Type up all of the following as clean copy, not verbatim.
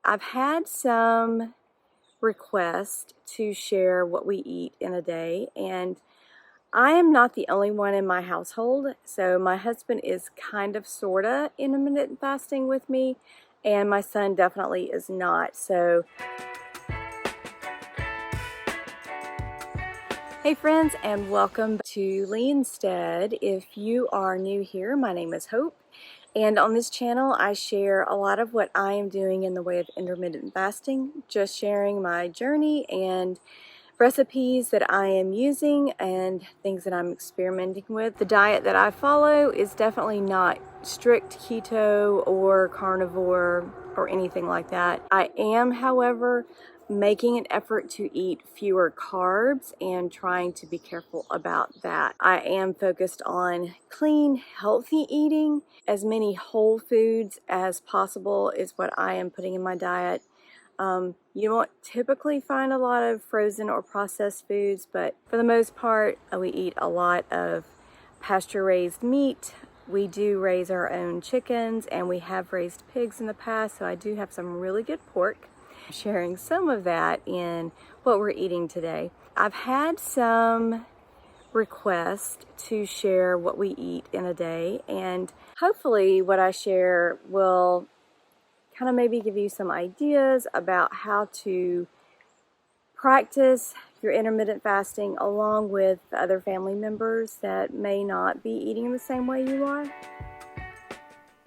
I've had some requests to share what we eat in a day, and I am not the only one in my household. So my husband is kind of sorta intermittent fasting with me, and my son definitely is not. So hey friends, and welcome to Homestead. If you are new here, my name is Hope, and on this channel I share a lot of what I am doing in the way of intermittent fasting, just sharing my journey and recipes that I am using and things that I'm experimenting with. The diet that I follow is definitely not strict keto or carnivore or anything like that. I am, however, making an effort to eat fewer carbs and trying to be careful about that. I am focused on clean, healthy eating. As many whole foods as possible is what I am putting in my diet. You won't typically find a lot of frozen or processed foods, but for the most part, we eat a lot of pasture-raised meat. We do raise our own chickens, and we have raised pigs in the past, so I do have some really good pork. I'm sharing some of that in what we're eating today. I've had some requests to share what we eat in a day, and hopefully what I share will kind of maybe give you some ideas about how to practice your intermittent fasting along with other family members that may not be eating the same way you are.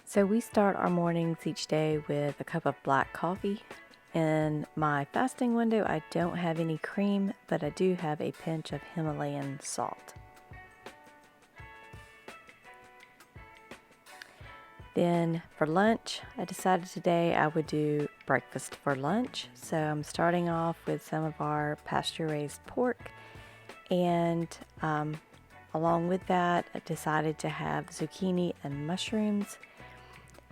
So we start our mornings each day with a cup of black coffee. In my fasting window, I don't have any cream, but I do have a pinch of Himalayan salt. Then for lunch, I decided today I would do breakfast for lunch. So I'm starting off with some of our pasture-raised pork, and along with that, I decided to have zucchini and mushrooms.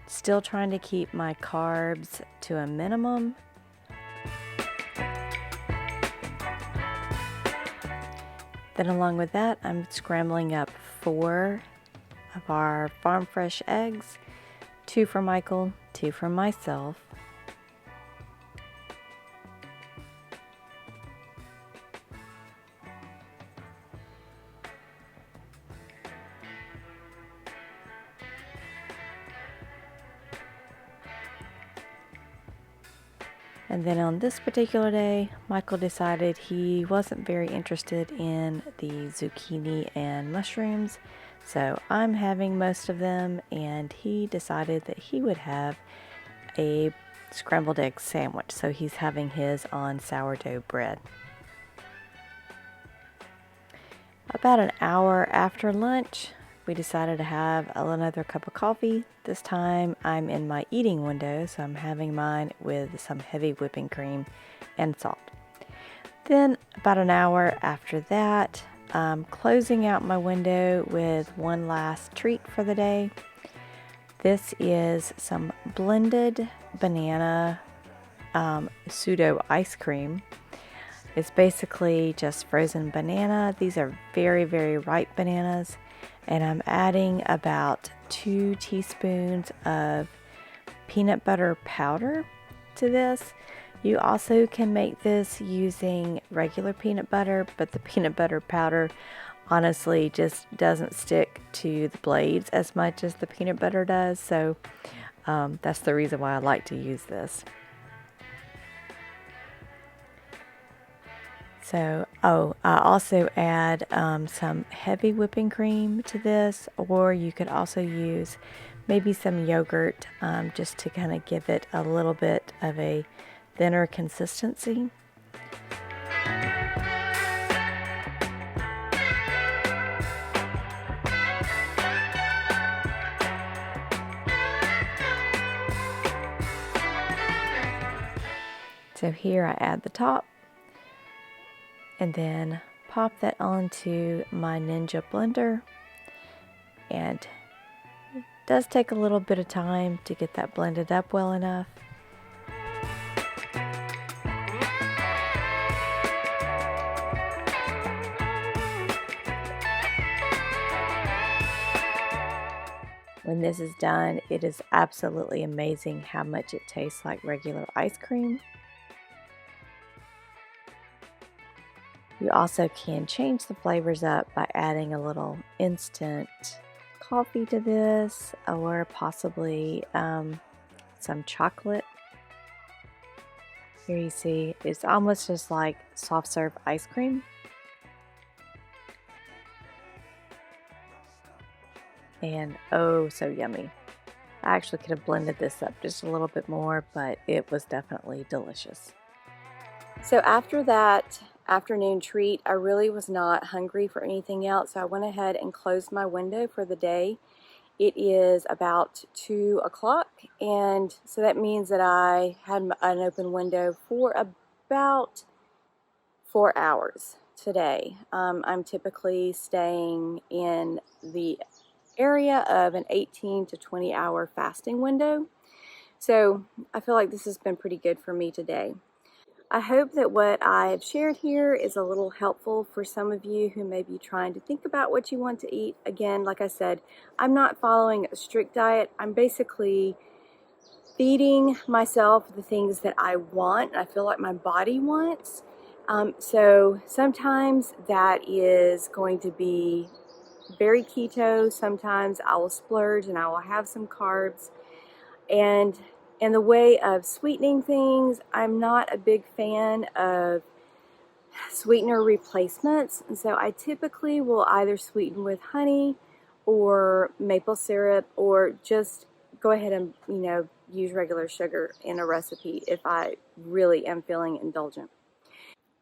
Still trying to keep my carbs to a minimum. Then along with that, I'm scrambling up 4 of our farm fresh eggs, 2 for Michael, 2 for myself. And then on this particular day, Michael decided he wasn't very interested in the zucchini and mushrooms, so I'm having most of them, and he decided that he would have a scrambled egg sandwich, so he's having his on sourdough bread. About an hour after lunch, we decided to have another cup of coffee. This time I'm in my eating window, so I'm having mine with some heavy whipping cream and salt. Then about an hour after that, I'm closing out my window with one last treat for the day. This is some blended banana pseudo ice cream. It's basically just frozen banana. These are very, very ripe bananas. And I'm adding about 2 teaspoons of peanut butter powder to this. You also can make this using regular peanut butter, but the peanut butter powder honestly just doesn't stick to the blades as much as the peanut butter does. So that's the reason why I like to use this. So, I also add some heavy whipping cream to this, or you could also use maybe some yogurt just to kind of give it a little bit of a thinner consistency. So here I add the top, and then pop that onto my Ninja blender, and it does take a little bit of time to get that blended up well enough. When this is done, it is absolutely amazing how much it tastes like regular ice cream. You also can change the flavors up by adding a little instant coffee to this, or possibly some chocolate. Here you see it's almost just like soft serve ice cream. And oh, so yummy. I actually could have blended this up just a little bit more, but it was definitely delicious. So after that afternoon treat, I really was not hungry for anything else, so I went ahead and closed my window for the day. It is about 2 o'clock, and so that means that I had an open window for about 4 hours today. I'm typically staying in the area of an 18 to 20 hour fasting window, so I feel like this has been pretty good for me today. I hope that what I have shared here is a little helpful for some of you who may be trying to think about what you want to eat. Again, like I said, I'm not following a strict diet. I'm basically feeding myself the things that I want, I feel like my body wants. So sometimes that is going to be very keto. Sometimes I will splurge and I will have some carbs. And in the way of sweetening things, I'm not a big fan of sweetener replacements, and so I typically will either sweeten with honey or maple syrup, or just go ahead and use regular sugar in a recipe if I really am feeling indulgent.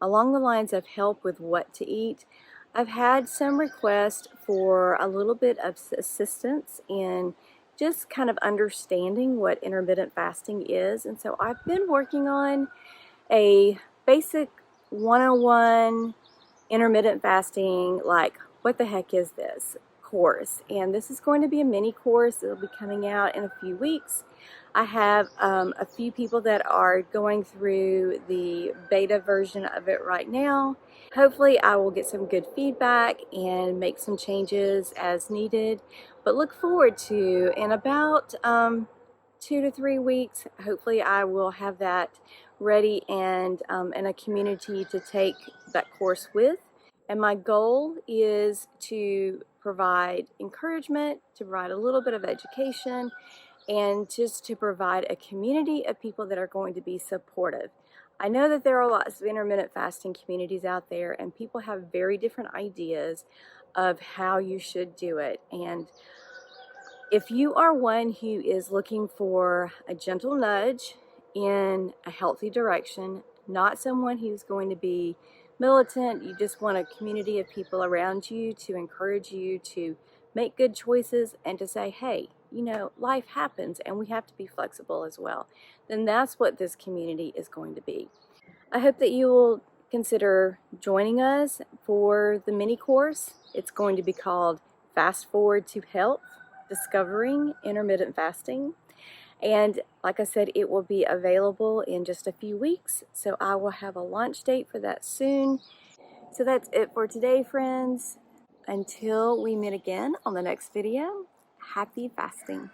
Along the lines of help with what to eat, I've had some requests for a little bit of assistance in just kind of understanding what intermittent fasting is, and so I've been working on a basic 101 intermittent fasting, like what the heck is this course, and this is going to be a mini course. It'll be coming out in a few weeks. I have a few people that are going through the beta version of it right now. Hopefully I will get some good feedback and make some changes as needed, but look forward to, in about 2 to 3 weeks, hopefully I will have that ready and a community to take that course with. And my goal is to provide encouragement, to provide a little bit of education, and just to provide a community of people that are going to be supportive. I know that there are lots of intermittent fasting communities out there, and people have very different ideas of how you should do it. And if you are one who is looking for a gentle nudge in a healthy direction, not someone who's going to be militant, you just want a community of people around you to encourage you to make good choices and to say, hey, life happens and we have to be flexible as well, then that's what this community is going to be. I hope that you will consider joining us for the mini course. It's going to be called Fast Forward to Health, Discovering Intermittent Fasting. And like I said, it will be available in just a few weeks, so I will have a launch date for that soon. So that's it for today, friends. Until we meet again on the next video, happy fasting.